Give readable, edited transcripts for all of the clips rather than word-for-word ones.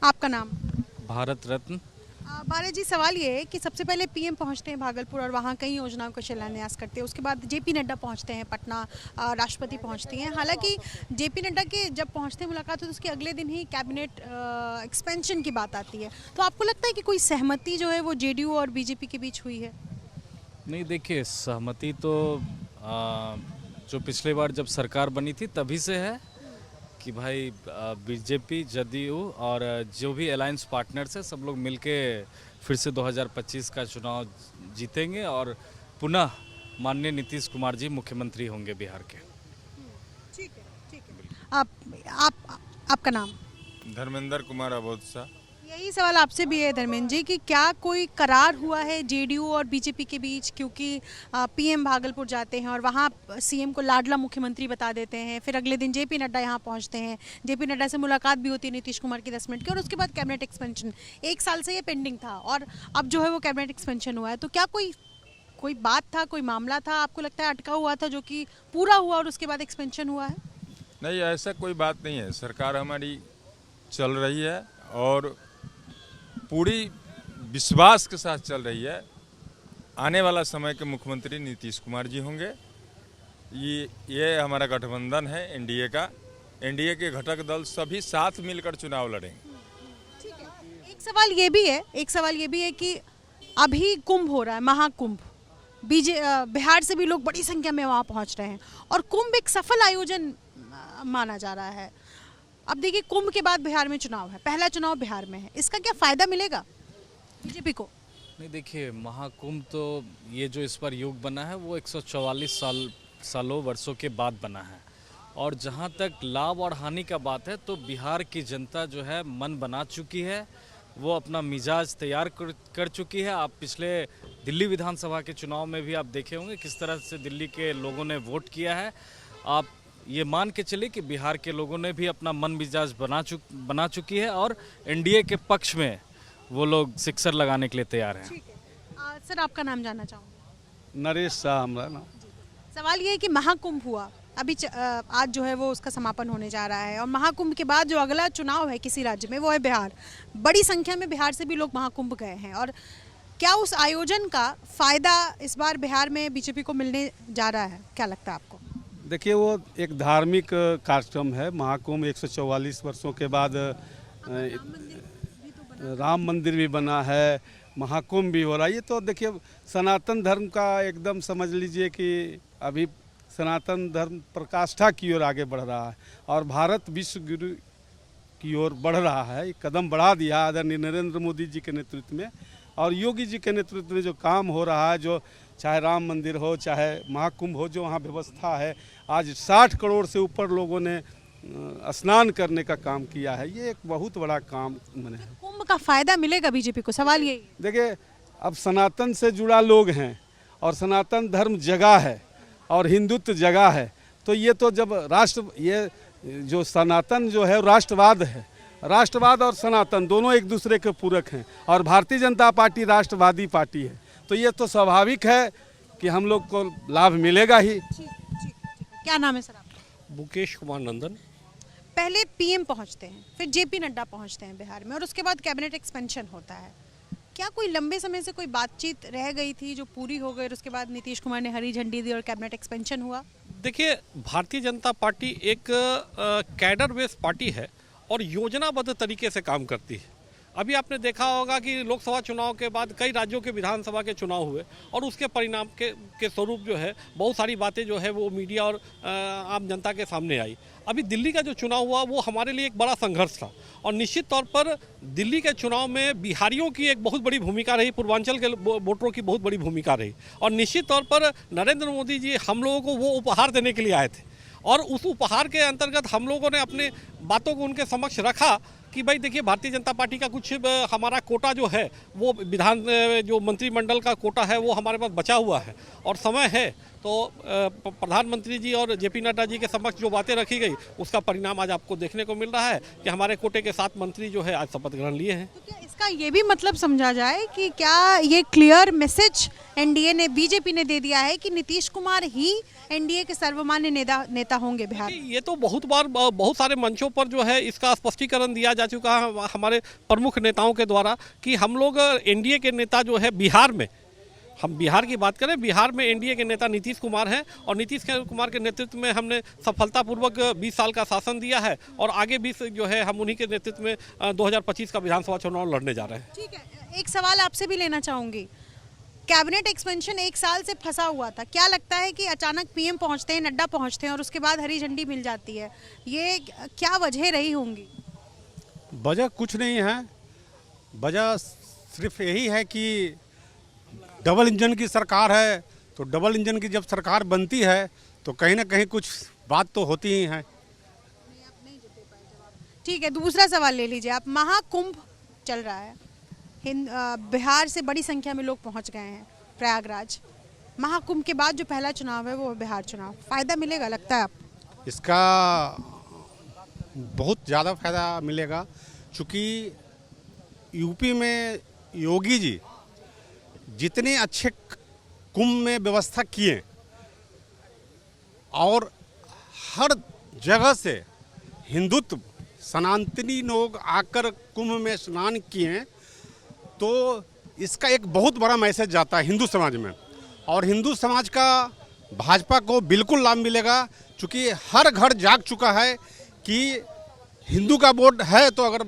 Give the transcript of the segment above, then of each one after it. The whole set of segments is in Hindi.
आपका नाम? भारत रत्न। भारत जी, सवाल ये है कि सबसे पहले पीएम पहुंचते हैं भागलपुर और वहां कई योजनाओं का शिलान्यास करते हैं। उसके बाद जेपी नड्डा पहुंचते हैं पटना, राष्ट्रपति पहुंचती हैं। हालांकि जेपी नड्डा के जब पहुंचते हैं मुलाकात हो तो उसके अगले दिन ही कैबिनेट एक्सपेंशन की बात आती है। तो आपको लगता है कि कोई सहमति जो है वो जेडीयू और बीजेपी के बीच हुई है? नहीं, देखिए, सहमति तो जो पिछले बार जब सरकार बनी थी तभी से है कि भाई बीजेपी, जदयू और जो भी अलायंस पार्टनर्स है सब लोग मिलके फिर से 2025 का चुनाव जीतेंगे और पुनः माननीय नीतीश कुमार जी मुख्यमंत्री होंगे बिहार के। ठीक है, ठीक है। आपका नाम? धर्मेंद्र कुमार अबोधसा। यही सवाल आपसे भी है धर्मेंद्र जी कि क्या कोई करार हुआ है जेडीयू और बीजेपी के बीच? क्योंकि पीएम भागलपुर जाते हैं और वहाँ सीएम को लाडला मुख्यमंत्री बता देते हैं, फिर अगले दिन जेपी नड्डा यहाँ पहुँचते हैं, जेपी नड्डा से मुलाकात भी होती है नीतीश कुमार की 10 मिनट की, और उसके बाद कैबिनेट एक्सपेंशन। 1 साल से ये पेंडिंग था और अब जो है वो कैबिनेट एक्सपेंशन हुआ है। तो क्या कोई बात था, कोई मामला था आपको लगता है अटका हुआ था जो कि पूरा हुआ और उसके बाद एक्सपेंशन हुआ है? नहीं, ऐसा कोई बात नहीं है। सरकार हमारी चल रही है और पूरी विश्वास के साथ चल रही है। आने वाला समय के मुख्यमंत्री नीतीश कुमार जी होंगे। ये हमारा गठबंधन है एनडीए का। एनडीए के घटक दल सभी साथ मिलकर चुनाव लड़ेंगे। ठीक है। एक सवाल ये भी है कि अभी कुंभ हो रहा है, महाकुंभ। बिहार से भी लोग बड़ी संख्या में वहाँ पहुँच रहे हैं और कुंभ एक सफल आयोजन माना जा रहा है। अब देखिए, कुंभ के बाद बिहार में चुनाव है, पहला चुनाव बिहार में है, इसका क्या फायदा मिलेगा बीजेपी को? नहीं, देखिए, महाकुंभ तो ये जो इस बार योग बना है वो 144 सालों वर्षों के बाद बना है। और जहाँ तक लाभ और हानि का बात है तो बिहार की जनता जो है मन बना चुकी है, वो अपना मिजाज तैयार कर चुकी है। आप पिछले दिल्ली विधानसभा के चुनाव में भी आप देखे होंगे किस तरह से दिल्ली के लोगों ने वोट किया है। आप ये मान के चले कि बिहार के लोगों ने भी अपना मन मिजाज बना चुकी है और एनडीए के पक्ष में वो लोग सिक्सर लगाने के लिए तैयार हैं। ठीक है। सर, आपका नाम जानना चाहूँगा? नरेश शाह हमारा नाम। सवाल ये है कि महाकुंभ हुआ, अभी आज जो है वो उसका समापन होने जा रहा है और महाकुंभ के बाद जो अगला चुनाव है किसी राज्य में वो है बिहार। बड़ी संख्या में बिहार से भी लोग महाकुंभ गए हैं और क्या उस आयोजन का फायदा इस बार बिहार में बीजेपी को मिलने जा रहा है? क्या लगता है आपको? देखिए, वो एक धार्मिक कार्यक्रम है। महाकुंभ 144 वर्षों के बाद राम मंदिर भी बना है, महाकुंभ भी हो रहा है। ये तो देखिए सनातन धर्म का एकदम समझ लीजिए कि अभी सनातन धर्म प्रकाष्ठा की ओर आगे बढ़ रहा है और भारत विश्व गुरु की ओर बढ़ रहा है। एक कदम बढ़ा दिया आदरणीय नरेंद्र मोदी जी के नेतृत्व में और योगी जी के नेतृत्व में जो काम हो रहा है, जो चाहे राम मंदिर हो चाहे महाकुंभ हो, जो वहाँ व्यवस्था है। आज 60 करोड़ से ऊपर लोगों ने स्नान करने का काम किया है। ये एक बहुत बड़ा काम मैंने है। कुंभ का फायदा मिलेगा बीजेपी को? सवाल यही है। देखिए, अब सनातन से जुड़ा लोग हैं और सनातन धर्म जगह है और हिंदुत्व जगह है, तो ये तो जब ये जो सनातन जो है राष्ट्रवाद है, राष्ट्रवाद और सनातन दोनों एक दूसरे के पूरक हैं और भारतीय जनता पार्टी राष्ट्रवादी पार्टी है, तो ये तो स्वाभाविक है कि हम लोग को लाभ मिलेगा ही। क्या नाम है सर आपका? मुकेश कुमार नंदन। पहले पीएम पहुंचते हैं, फिर जेपी नड्डा पहुंचते हैं बिहार में और उसके बाद कैबिनेट एक्सपेंशन होता है। क्या कोई लंबे समय से कोई बातचीत रह गई थी जो पूरी हो गई और उसके बाद नीतीश कुमार ने हरी झंडी दी और कैबिनेट एक्सपेंशन हुआ? देखिए, भारतीय जनता पार्टी एक कैडर बेस्ड पार्टी है और योजनाबद्ध तरीके से काम करती है। अभी आपने देखा होगा कि लोकसभा चुनाव के बाद कई राज्यों के विधानसभा के चुनाव हुए और उसके परिणाम के स्वरूप जो है बहुत सारी बातें जो है वो मीडिया और आम जनता के सामने आई। अभी दिल्ली का जो चुनाव हुआ वो हमारे लिए एक बड़ा संघर्ष था और निश्चित तौर पर दिल्ली के चुनाव में बिहारियों की एक बहुत बड़ी भूमिका रही, पूर्वांचल के वोटरों की बहुत बड़ी भूमिका रही और निश्चित तौर पर नरेंद्र मोदी जी हम लोगों को वो उपहार देने के लिए आए थे और उस उपहार के अंतर्गत हम लोगों ने अपने बातों को उनके समक्ष रखा कि भाई देखिए, भारतीय जनता पार्टी का कुछ हमारा कोटा जो है वो जो मंत्रिमंडल का कोटा है वो हमारे पास बचा हुआ है और समय है। तो प्रधानमंत्री जी और जेपी नड्डा जी के समक्ष जो बातें रखी गई उसका परिणाम आज आपको देखने को मिल रहा है कि हमारे कोटे के 7 मंत्री जो है आज शपथ ग्रहण लिए हैं। तो क्या इसका ये भी मतलब समझा जाए कि क्या ये क्लियर मैसेज एनडीए ने, बीजेपी ने दे दिया है कि नीतीश कुमार ही एनडीए के सर्वमान्य नेता होंगे बिहार? ये तो बहुत बार बहुत सारे मंचों ऊपर जो है इसका स्पष्टीकरण दिया जा चुका है हमारे प्रमुख नेताओं के द्वारा कि हम लोग एनडीए के नेता जो है बिहार में, हम बिहार की बात करें, बिहार में एनडीए के नेता नीतीश कुमार हैं और नीतीश कुमार के नेतृत्व में हमने सफलतापूर्वक 20 साल का शासन दिया है और आगे भी जो है हम उन्हीं के नेतृत्व में 2025 का विधानसभा चुनाव लड़ने जा रहे हैं। ठीक है, एक सवाल आपसे भी लेना चाहूँगी। कैबिनेट एक्सपेंशन 1 साल से फंसा हुआ था, क्या लगता है कि अचानक पीएम पहुंचते हैं, नड्डा पहुंचते हैं और उसके बाद हरी झंडी मिल जाती है, ये क्या वजह रही होंगी? वजह कुछ नहीं है, वजह सिर्फ यही है कि डबल इंजन की सरकार है, तो डबल इंजन की जब सरकार बनती है तो कहीं ना कहीं कुछ बात तो होती ही है। ठीक है, दूसरा सवाल ले लीजिए आप। महाकुंभ चल रहा है, बिहार से बड़ी संख्या में लोग पहुंच गए हैं प्रयागराज। महाकुंभ के बाद जो पहला चुनाव है वो बिहार चुनाव, फायदा मिलेगा लगता है आपको? इसका बहुत ज़्यादा फायदा मिलेगा, क्योंकि यूपी में योगी जी जितने अच्छे कुंभ में व्यवस्था किए और हर जगह से हिंदुत्व सनातनी लोग आकर कुंभ में स्नान किए, तो इसका एक बहुत बड़ा मैसेज जाता है हिंदू समाज में, और हिंदू समाज का भाजपा को बिल्कुल लाभ मिलेगा, क्योंकि हर घर जाग चुका है कि हिंदू का वोट है तो अगर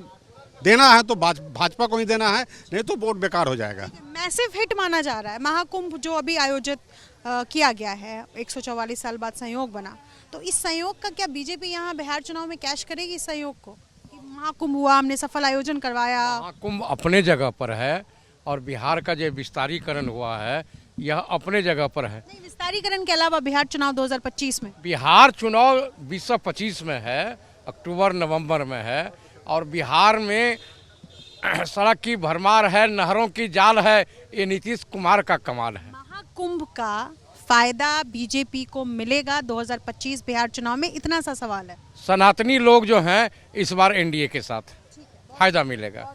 देना है तो भाजपा को ही देना है, नहीं तो वोट बेकार हो जाएगा। मैसिव हिट माना जा रहा है महाकुंभ जो अभी आयोजित किया गया है, 144 साल बाद संयोग बना, तो इस संयोग का क्या बीजेपी यहाँ बिहार चुनाव में कैश करेगी इस संयोग को? महाकुंभ हुआ, हमने सफल आयोजन करवाया। महाकुंभ अपने जगह पर है और बिहार का जो विस्तारीकरण हुआ है यह अपने जगह पर है। नहीं, विस्तारीकरण के अलावा बिहार चुनाव 2025 में, बिहार चुनाव 2025 में है, अक्टूबर नवंबर में है, और बिहार में सड़क की भरमार है, नहरों की जाल है, ये नीतीश कुमार का कमाल है। महाकुंभ का फायदा बीजेपी को मिलेगा 2025 बिहार चुनाव में, इतना सा सवाल है। सनातनी लोग जो हैं इस बार एनडीए के साथ फायदा मिलेगा।